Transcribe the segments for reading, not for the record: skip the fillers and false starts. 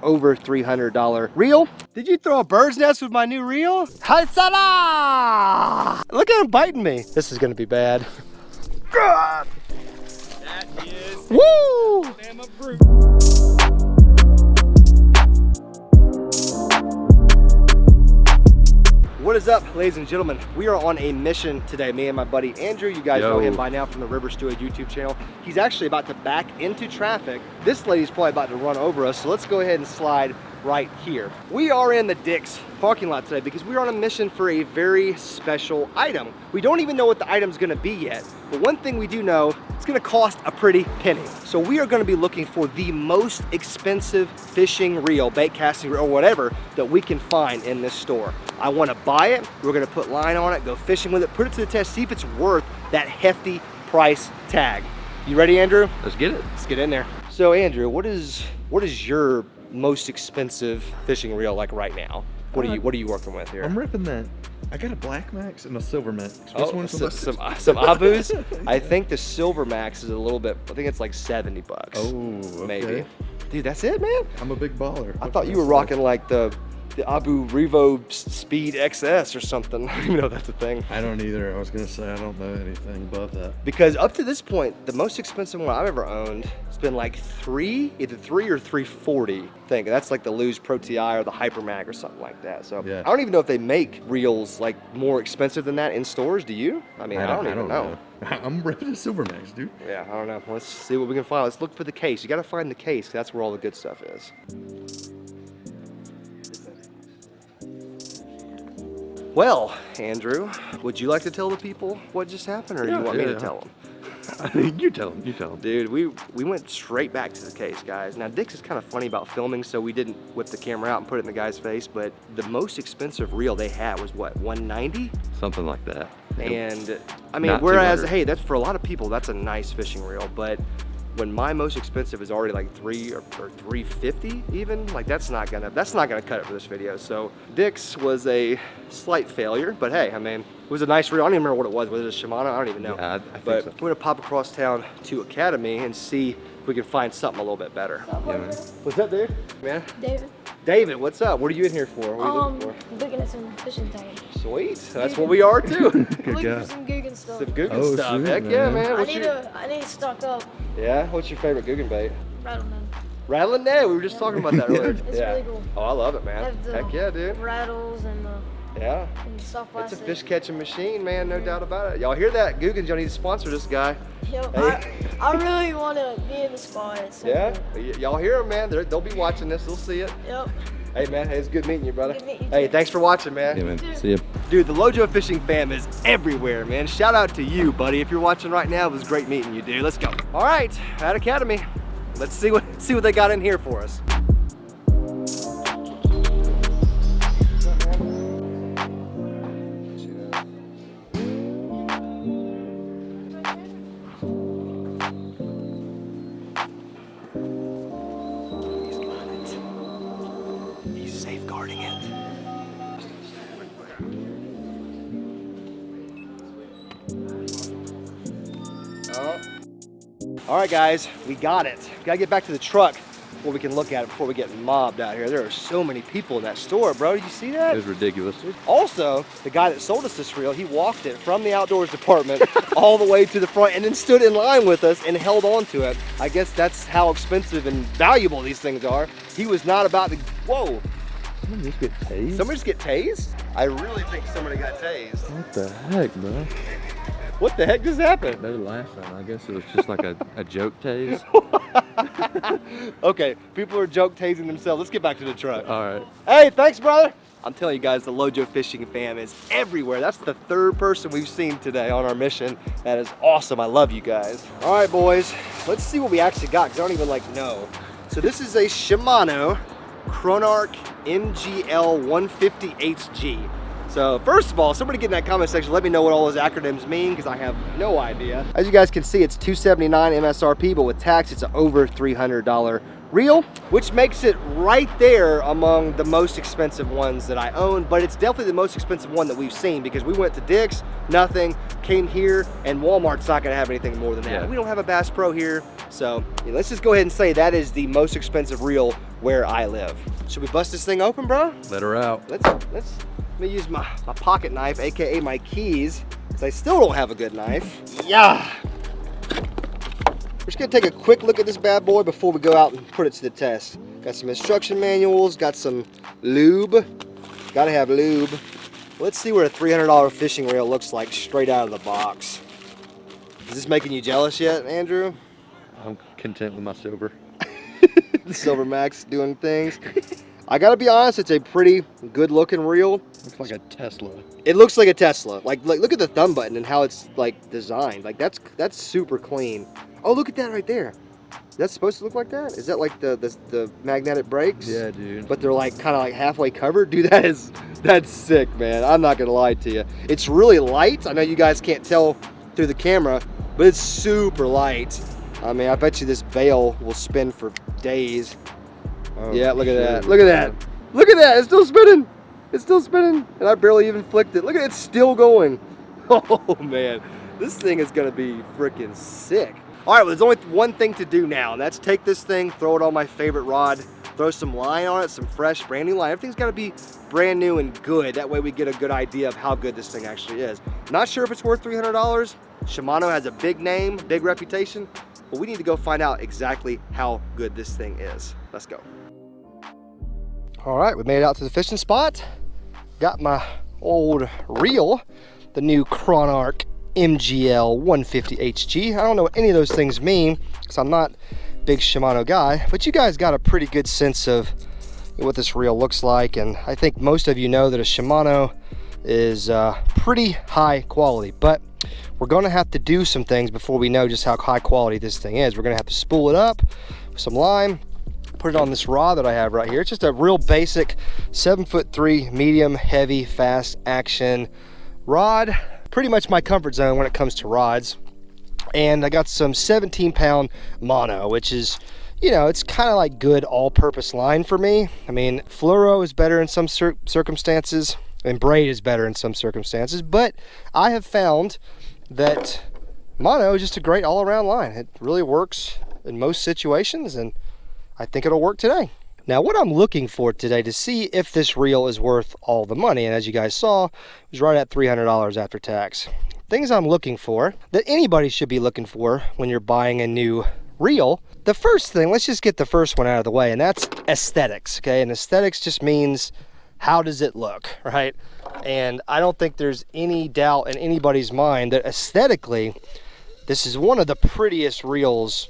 over $300 reel. Did you throw a bird's nest with my new reel? Hatsala! Look at him biting me. This is gonna be bad. That is Woo! Alabama brute. What is up, ladies and gentlemen? We are on a mission today, me and my buddy Andrew. You guys know him by now from the River Steward YouTube channel. He's actually about to back into traffic. This lady's probably about to run over us, so let's go ahead and slide right here. We are in the Dick's parking lot today because we're on a mission for a very special item. We don't even know what the item's gonna be yet, but one thing we do know, it's gonna cost a pretty penny. So we are gonna be looking for the most expensive fishing reel, bait casting reel, or whatever that we can find in this store. I wanna buy it, we're gonna put line on it, go fishing with it, put it to the test, see if it's worth that hefty price tag. You ready, Andrew? Let's get it. Let's get in there. So Andrew, what is your most expensive fishing reel like right now? What are you working with here? I'm ripping that. I got a Black Max and a Silver Max. Which one's the most expensive? some Abus. I think the Silver Max is a little bit, I think it's like 70 bucks. Oh, okay. Maybe. Dude, that's it, man? I'm a big baller. I thought you were rocking like the Abu Revo Speed XS or something. I don't even know if that's a thing. I don't either. I was gonna say I don't know anything about that. Because up to this point, the most expensive one I've ever owned has been like either 3 or 340. I think that's like the Luz Pro TI or the Hypermag or something like that. So yeah. I don't even know if they make reels like more expensive than that in stores. Do you? I mean, I don't even know. I'm ripping a Silver Max, dude. Yeah, I don't know. Let's see what we can find. Let's look for the case. You got to find the case. That's where all the good stuff is. Well, Andrew, would you like to tell the people what just happened, or do you want me to tell them? You tell them. You tell them. Dude, we went straight back to the case, guys. Now, Dick's is kind of funny about filming, so we didn't whip the camera out and put it in the guy's face, but the most expensive reel they had was what, 190? Something like that. And, I mean, Not whereas, 200. hey, that's for a lot of people, that's a nice fishing reel, but when my most expensive is already like $300 or $350 even, like that's not gonna cut it for this video. So Dick's was a slight failure, but hey, I mean, it was a nice reel. I don't even remember what it was. Was it a Shimano? I don't even know. Yeah, I think but so. we're gonna pop across town to Academy and see if we can find something a little bit better. Yeah, man. What's up, dude? Man? David. David, what's up? What are you in here for? What are you looking for? Looking at some fishing tags. Sweet. That's what we are too. Looking for some Guggen stuff. Some Guggen Oh, stuff. sweet, Heck yeah, man. man. I need to stock up. Yeah? What's your favorite Guggen bait? Rattleman. Rattling Net. We were just talking about that earlier. It's really cool. Oh, I love it, man. Have the Heck yeah, dude. rattles and the Yeah. soft It's a plastic. fish catching machine, man. No doubt about it. Y'all hear that? Guggens, y'all need to sponsor this guy. Yep, Hey. I really want to be in the spot. It's so Yeah? cool. Y'all hear him, man. They'll be watching this. They'll see it. Yep. Hey, man. Hey, it's good meeting you, brother. Good meeting you, Hey, too. thanks for watching, man. Yeah, man. too. See ya. Dude, the LOJO fishing fam is everywhere, man. Shout out to you, buddy. If you're watching right now, it was great meeting you, dude. Let's go. All right, at Academy. Let's see what they got in here for us. He's got it. He's safeguarding it. Oh. All right, guys, we got it. We gotta get back to the truck before we can look at it, before we get mobbed out here. There are so many people in that store, bro. Did you see that? It was ridiculous. Also, the guy that sold us this reel, he walked it from the outdoors department all the way to the front and then stood in line with us and held on to it. I guess that's how expensive and valuable these things are. He was not about to, whoa. Somebody just get tased? Somebody just get tased? I really think somebody got tased. What the heck, bro? What the heck just happened? They're laughing. I guess it was just like a joke tase. Okay, people are joke tasing themselves. Let's get back to the truck. All right. Hey, thanks, brother. I'm telling you guys, the LOJO fishing fam is everywhere. That's the third person we've seen today on our mission. That is awesome. I love you guys. All right, boys, let's see what we actually got, because I don't even know. So this is a Shimano Chronarch MGL 150HG. So first of all, somebody get in that comment section, let me know what all those acronyms mean, because I have no idea. As you guys can see, it's $279 MSRP, but with tax, it's an over $300 reel, which makes it right there among the most expensive ones that I own, but it's definitely the most expensive one that we've seen because we went to Dick's, nothing, came here, and Walmart's not gonna have anything more than that. Yeah. We don't have a Bass Pro here, so let's just go ahead and say that is the most expensive reel where I live. Should we bust this thing open, bro? Let her out. Let me use my pocket knife, AKA my keys, because I still don't have a good knife. Yeah. We're just gonna take a quick look at this bad boy before we go out and put it to the test. Got some instruction manuals, got some lube. Gotta have lube. Let's see what a $300 fishing reel looks like straight out of the box. Is this making you jealous yet, Andrew? I'm content with my silver. The Silver Max doing things. I gotta be honest, it's a pretty good looking reel. Looks like a Tesla. It looks like a Tesla. Like look at the thumb button and how it's like designed. Like that's super clean. Oh, look at that right there. That's supposed to look like that? Is that like the magnetic brakes? Yeah, dude. But they're like kind of like halfway covered. Dude, that's sick, man. I'm not gonna lie to you. It's really light. I know you guys can't tell through the camera, but it's super light. I mean, I bet you this veil will spin for days. Oh, Yeah, look at that. shit. Look at that. Look at that. It's still spinning. It's still spinning. And I barely even flicked it. Look at it. It's still going. Oh, man. This thing is going to be freaking sick. All right, well, there's only one thing to do now, and that's take this thing, throw it on my favorite rod, throw some line on it, some fresh, brand new line. Everything's got to be brand new and good. That way we get a good idea of how good this thing actually is. Not sure if it's worth $300. Shimano has a big name, big reputation, but we need to go find out exactly how good this thing is. Let's go. All right, we made it out to the fishing spot. Got my old reel, the new Chronarch MGL 150 HG. I don't know what any of those things mean because I'm not a big Shimano guy, but you guys got a pretty good sense of what this reel looks like, and I think most of you know that a Shimano is pretty high quality, but we're going to have to do some things before we know just how high quality this thing is. We're going to have to spool it up with some lime, put it on this rod that I have right here. It's just a real basic 7'3" medium heavy fast action rod. Pretty much my comfort zone when it comes to rods. And I got some 17-pound mono, which is, you know, it's kind of like good all-purpose line for me. I mean, fluoro is better in some circumstances, and braid is better in some circumstances, but I have found that mono is just a great all-around line. It really works in most situations, and I think it'll work today. Now, what I'm looking for today to see if this reel is worth all the money, and as you guys saw, it was right at $300 after tax. Things I'm looking for, that anybody should be looking for when you're buying a new reel. The first thing, let's just get the first one out of the way, and that's aesthetics, okay? And aesthetics just means, how does it look, right? And I don't think there's any doubt in anybody's mind that aesthetically, this is one of the prettiest reels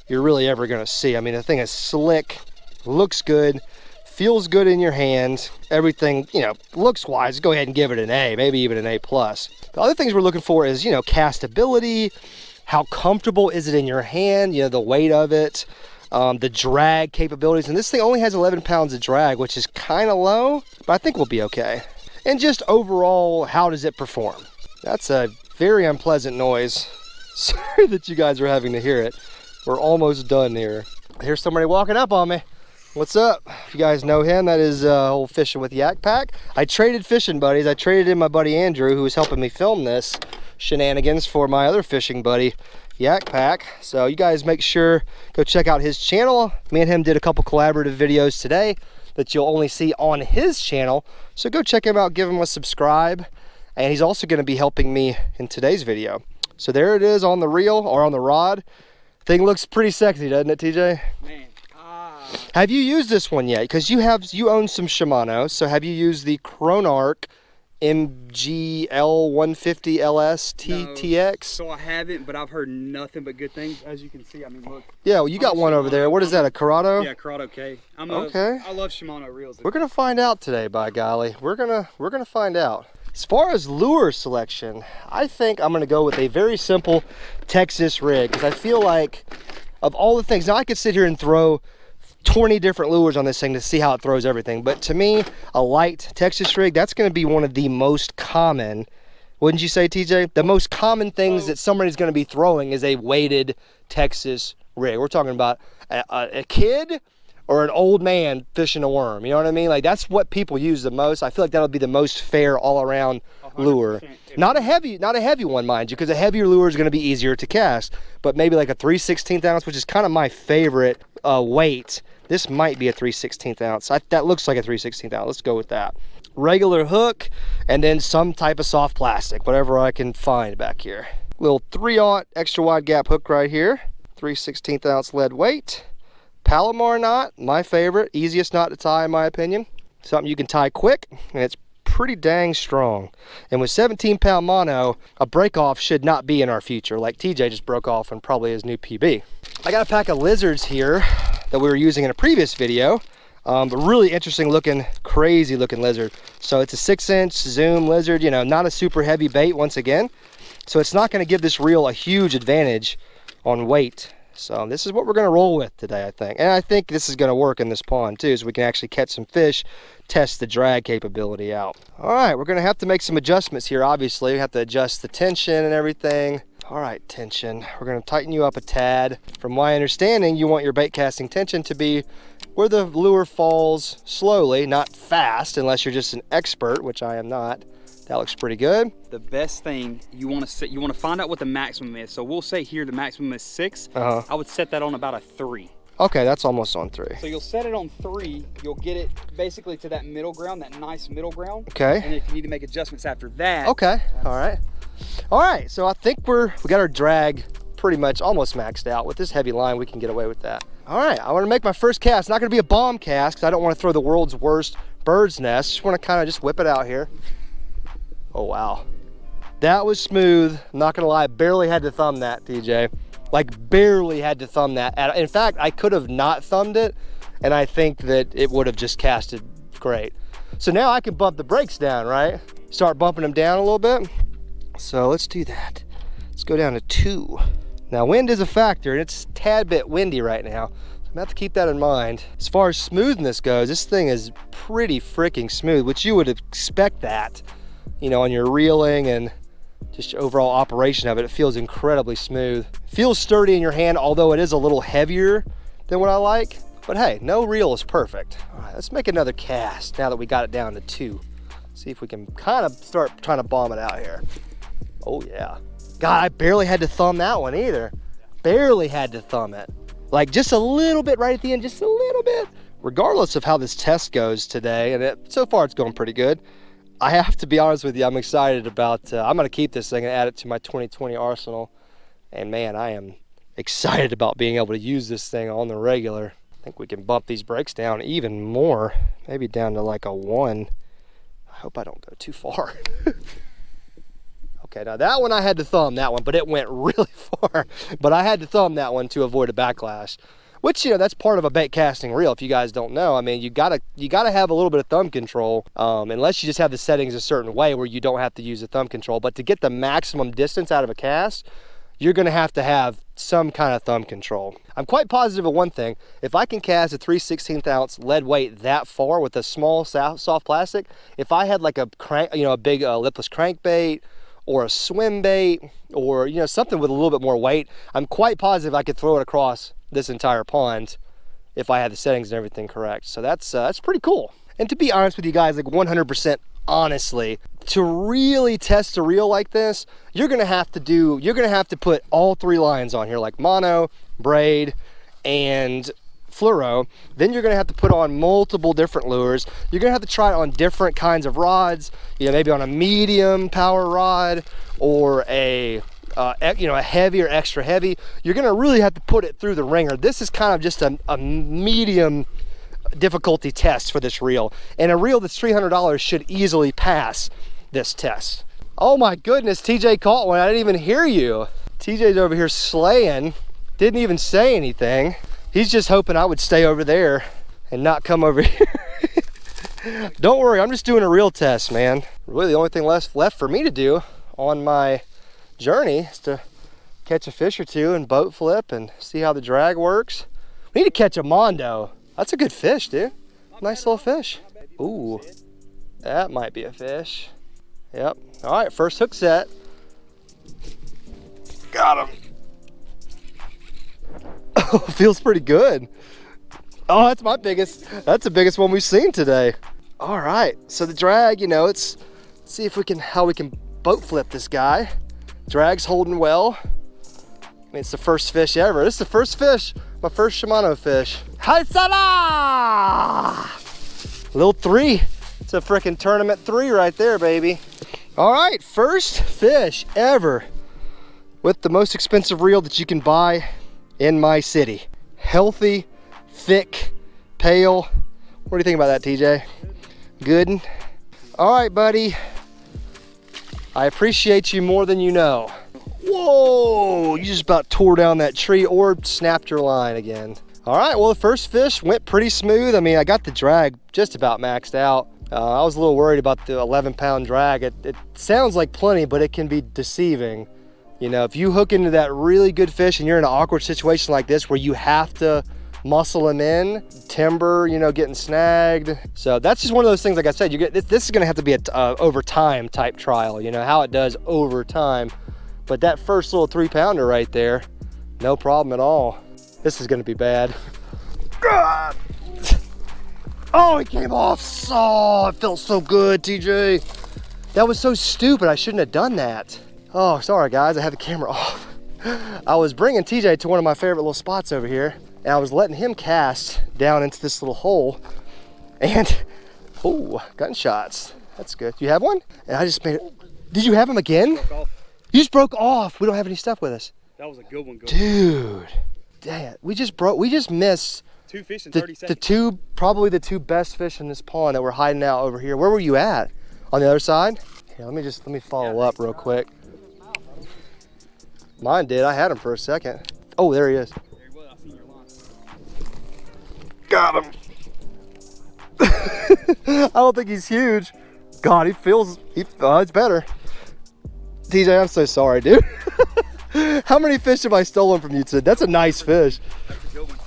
you're really ever gonna see. I mean, the thing is slick, looks good, feels good in your hand, everything, you know, looks wise. Go ahead and give it an A, maybe even an A+. The other things we're looking for is, you know, castability, how comfortable is it in your hand, you know, the weight of it, the drag capabilities. And this thing only has 11 pounds of drag, which is kind of low, but I think we'll be okay. And just overall, how does it perform? That's a very unpleasant noise. Sorry that you guys are having to hear it. We're almost done here. Here's somebody walking up on me. What's up? If you guys know him, that is old Fishing with Yak Pack. I traded fishing buddies. I traded in my buddy Andrew, who was helping me film this shenanigans, for my other fishing buddy, Yak Pack. So you guys make sure, go check out his channel. Me and him did a couple collaborative videos today that you'll only see on his channel. So go check him out, give him a subscribe. And he's also gonna be helping me in today's video. So there it is on the reel, or on the rod. Thing looks pretty sexy, doesn't it, TJ? Man. Have you used this one yet? Because you own some Shimano, so have you used the Chronarch MGL 150 LS TX? So I haven't, but I've heard nothing but good things. As you can see, I mean, look. Yeah, well, you got one over there. What is that, a Corrado? Yeah, Corrado K. Okay. I love Shimano reels. We're gonna find out today, by golly. We're gonna find out. As far as lure selection, I think I'm gonna go with a very simple Texas rig, because I feel like of all the things, now I could sit here and throw 20 different lures on this thing to see how it throws everything, but to me, a light Texas rig, that's going to be one of the most common, wouldn't you say, TJ? The most common things that somebody's going to be throwing is a weighted Texas rig. We're talking about a kid or an old man fishing a worm. You know what I mean? Like, that's what people use the most. I feel like that'll be the most fair all around lure. Not a heavy one, mind you, because a heavier lure is going to be easier to cast. But maybe like a 3/16 ounce, which is kind of my favorite weight. This might be a 3/16 ounce. That looks like a 3/16 ounce. Let's go with that. Regular hook, and then some type of soft plastic, whatever I can find back here. Little 3/0 extra wide gap hook right here. 3/16 ounce lead weight. Palomar knot, my favorite, easiest knot to tie in my opinion. Something you can tie quick, and it's pretty dang strong. And with 17-pound mono, a break off should not be in our future, like TJ just broke off on probably his new PB. I got a pack of lizards here that we were using in a previous video, but really interesting looking, crazy looking lizard. So it's a 6-inch zoom lizard, you know, not a super heavy bait once again. So it's not gonna give this reel a huge advantage on weight. So this is what we're gonna roll with today, I think. And I think this is gonna work in this pond too, so we can actually catch some fish, test the drag capability out. All right, we're gonna have to make some adjustments here, obviously. We have to adjust the tension and everything. All right, tension, we're gonna tighten you up a tad. From my understanding, you want your bait casting tension to be where the lure falls slowly, not fast, unless you're just an expert, which I am not. That looks pretty good. The best thing, you want to find out what the maximum is. So we'll say here the maximum is 6. I would set that on about a 3. Okay, that's almost on 3. So you'll set it on 3. You'll get it basically to that middle ground, that nice middle ground. Okay. And if you need to make adjustments after that. Okay. All right. All right. So I think we got our drag pretty much almost maxed out. With this heavy line, we can get away with that. All right. I want to make my first cast. It's not going to be a bomb cast because I don't want to throw the world's worst bird's nest. Just want to kind of just whip it out here. Oh, wow. That was smooth. I'm not gonna lie, barely had to thumb that, TJ. Like, barely had to thumb that. In fact, I could have not thumbed it, and I think that it would have just casted great. So now I can bump the brakes down, right? Start bumping them down a little bit. So let's do that. Let's go down to 2. Now, wind is a factor, and it's a tad bit windy right now. So I'm gonna have to keep that in mind. As far as smoothness goes, this thing is pretty freaking smooth, which you would expect that, you know, on your reeling and just your overall operation of it. It feels incredibly smooth. Feels sturdy in your hand, although it is a little heavier than what I like. But hey, no reel is perfect. All right, let's make another cast now that we got it down to 2. See if we can kind of start trying to bomb it out here. Oh yeah. God, I barely had to thumb that one either. Barely had to thumb it. Like just a little bit right at the end, just a little bit. Regardless of how this test goes today, and so far it's going pretty good, I have to be honest with you, I'm excited about, I'm gonna keep this thing and add it to my 2020 arsenal. And man, I am excited about being able to use this thing on the regular. I think we can bump these brakes down even more, maybe down to like a 1. I hope I don't go too far. Okay, now that one I had to thumb that one, but it went really far. But I had to thumb that one to avoid a backlash. Which, you know, that's part of a bait casting reel. If you guys don't know, I mean, you gotta have a little bit of thumb control, unless you just have the settings a certain way where you don't have to use the thumb control. But to get the maximum distance out of a cast, you're gonna have to have some kind of thumb control. I'm quite positive of one thing: if I can cast a 3/16 ounce lead weight that far with a small soft plastic, if I had like a crank, you know, a big lipless crankbait or a swim bait, or you know, something with a little bit more weight, I'm quite positive I could throw it across this entire pond if I had the settings and everything correct. So that's pretty cool. And to be honest with you guys, like 100% honestly, to really test a reel like this, you're gonna have to put all 3 lines on here, like mono, braid, and fluoro. Then you're gonna have to put on multiple different lures. You're gonna have to try it on different kinds of rods, you know, maybe on a medium power rod or a you know, a heavy or extra heavy. You're gonna really have to put it through the ringer. This is kind of just a medium difficulty test for this reel, and a reel that's $300 should easily pass this test. Oh my goodness, TJ caught one. I didn't even hear you. TJ's over here slaying, didn't even say anything. He's just hoping I would stay over there and not come over here. Don't worry, I'm just doing a reel test, man. Really the only thing left for me to do on my journey is to catch a fish or two and boat flip and see how the drag works. We need to catch a mondo. That's a good fish, dude. Nice little fish. Ooh, that might be a fish. Yep. All right, first hook set. Got him. Oh, feels pretty good. Oh, that's my biggest. That's the biggest one we've seen today. All right, so the drag, you know, let's see if we can, how we can boat flip this guy. Drag's holding well. I mean, it's the first fish ever. This is the first fish, my first Shimano fish. Haisala! Little 3. It's a freaking tournament 3 right there, baby. All right, first fish ever with the most expensive reel that you can buy in my city. Healthy, thick, pale. What do you think about that, TJ? Good? All right, buddy. I appreciate you more than you know. Whoa, you just about tore down that tree or snapped your line again. All right, well, the first fish went pretty smooth. I mean, I got the drag just about maxed out. I was a little worried about the 11-pound drag. It sounds like plenty, but it can be deceiving. You know, if you hook into that really good fish and you're in an awkward situation like this where you have to muscle him in, timber, you know, getting snagged. So that's just one of those things, like I said, you get this is gonna have to be a over time type trial, you know, how it does over time. But that first little 3-pounder right there, no problem at all. This is gonna be bad. Oh, it came off. Oh, it felt so good, TJ. That was so stupid, I shouldn't have done that. Oh, sorry guys, I had the camera off. I was bringing TJ to one of my favorite little spots over here, and I was letting him cast down into this little hole, and, oh, gunshots. That's good. You have one? And I just made it. Did you have him again? Broke off. You just broke off. We don't have any stuff with us. That was a good one. Dude, dang it. We just missed 2 fish in 30 seconds. Probably the 2 best fish in this pond that were hiding out over here. Where were you at? On the other side? Here, let me follow up real quick. Mine did. I had him for a second. Oh, there he is. There he was. I seen your line. Got him. I don't think he's huge. God, it's better. TJ, I'm so sorry, dude. How many fish have I stolen from you today? That's a nice fish. That's a good one.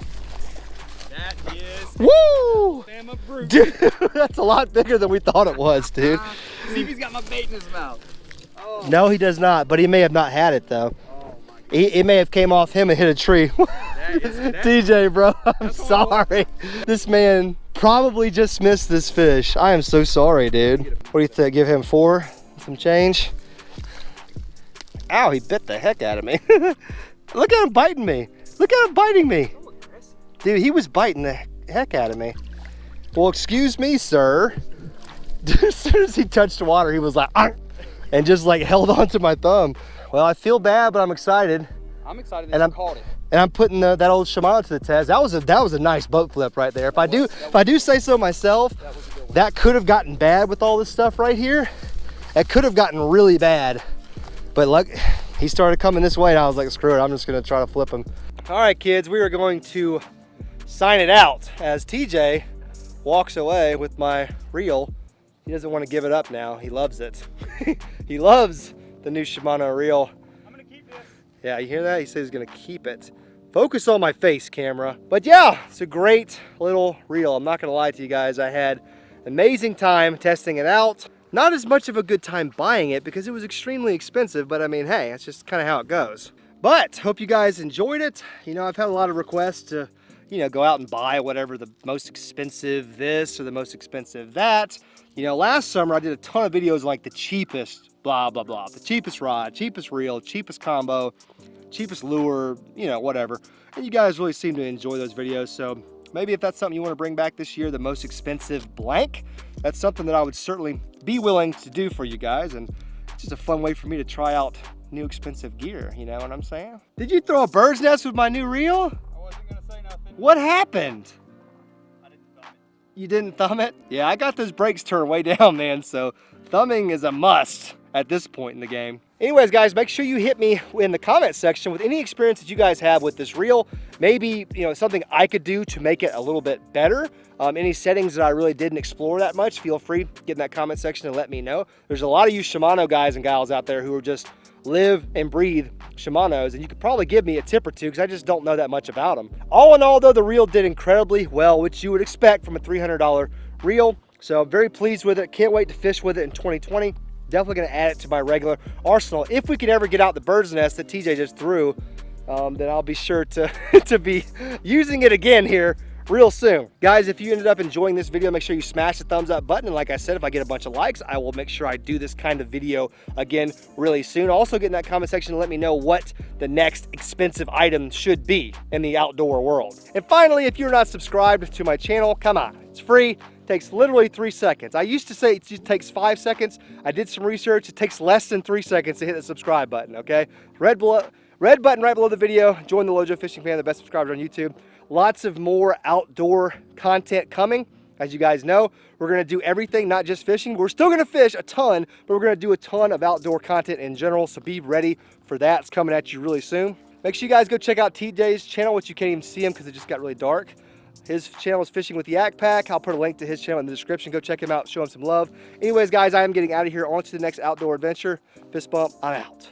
That is. Woo! Bama brute. Dude, that's a lot bigger than we thought it was, dude. See if he's got my bait in his mouth. Oh. No, he does not, but he may have not had it though. It may have came off him and hit a tree. TJ, bro, I'm sorry. This man probably just missed this fish. I am so sorry, dude. What do you think? Give him 4, some change? Ow, he bit the heck out of me. Look at him biting me. Look at him biting me. Dude, he was biting the heck out of me. Well, excuse me, sir. As soon as he touched the water, he was like, "Arr!" and just like held onto my thumb. Well, I feel bad, but I'm excited. I'm excited that you caught it. And I'm putting that old Shimano to the test. That was a nice boat flip right there. If I do say so myself, that could have gotten bad with all this stuff right here. It could have gotten really bad. But look, he started coming this way and I was like, screw it, I'm just gonna try to flip him. All right, kids, we are going to sign it out as TJ walks away with my reel. He doesn't want to give it up now. He loves it. He loves the new Shimano reel. I'm gonna keep this. Yeah, you hear that? He says he's gonna keep it. Focus on my face, camera. But yeah, it's a great little reel. I'm not gonna lie to you guys. I had an amazing time testing it out. Not as much of a good time buying it because it was extremely expensive, but I mean, hey, that's just kind of how it goes. But hope you guys enjoyed it. You know, I've had a lot of requests to, you know, go out and buy whatever the most expensive this or the most expensive that. You know, last summer I did a ton of videos like the cheapest blah, blah, blah. The cheapest rod, cheapest reel, cheapest combo, cheapest lure, you know, whatever. And you guys really seem to enjoy those videos. So maybe if that's something you want to bring back this year, the most expensive blank, that's something that I would certainly be willing to do for you guys. And it's just a fun way for me to try out new expensive gear, you know what I'm saying? Did you throw a bird's nest with my new reel? I wasn't gonna say nothing. What happened? I didn't thumb it. You didn't thumb it? Yeah, I got those brakes turned way down, man, so thumbing is a must at this point in the game. Anyways, guys, make sure you hit me in the comment section with any experience that you guys have with this reel. Maybe, you know, something I could do to make it a little bit better. Any settings that I really didn't explore that much, feel free to get in that comment section and let me know. There's a lot of you Shimano guys and gals out there who are just live and breathe Shimanos, and you could probably give me a tip or two because I just don't know that much about them. All in all, though, the reel did incredibly well, which you would expect from a $300 reel. So I'm very pleased with it. Can't wait to fish with it in 2020. Definitely gonna add it to my regular arsenal. If we can ever get out the bird's nest that TJ just threw, then I'll be sure to, to be using it again here real soon. Guys, if you ended up enjoying this video, make sure you smash the thumbs up button. And like I said, if I get a bunch of likes, I will make sure I do this kind of video again really soon. Also get in that comment section and let me know what the next expensive item should be in the outdoor world. And finally, if you're not subscribed to my channel, come on, it's free. Takes literally 3 seconds. I used to say it just takes 5 seconds. I did some research. It takes less than 3 seconds to hit the subscribe button, okay? Red button right below the video. Join the LOJO Fishing Fan, the best subscribers on YouTube. Lots of more outdoor content coming. As you guys know, we're gonna do everything, not just fishing. We're still gonna fish a ton, but we're gonna do a ton of outdoor content in general, so be ready for that. It's coming at you really soon. Make sure you guys go check out TJ's channel, which you can't even see him because it just got really dark. His channel is Fishing with the Yak Pack. I'll put a link to his channel in the description. Go check him out, show him some love. Anyways, guys, I am getting out of here. On to the next outdoor adventure. Fist bump, I'm out.